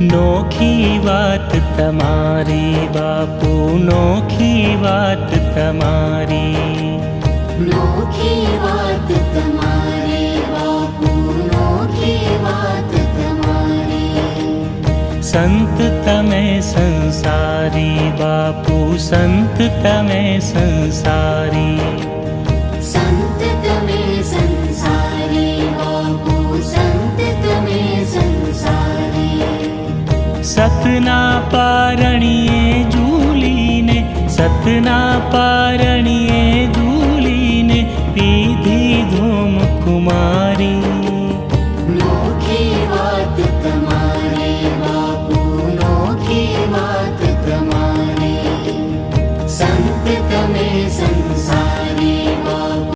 नोखी बात तमारी बापू, नोखी बात तमारी। नोखी बात तमारी बापू, नोखी बात तमारी। संत तमे संसारी बापू, संत तमे संसारी। संत तमे संसारी बापू, संत तमे संसारी। सतना पारणिये झूलीने, सतना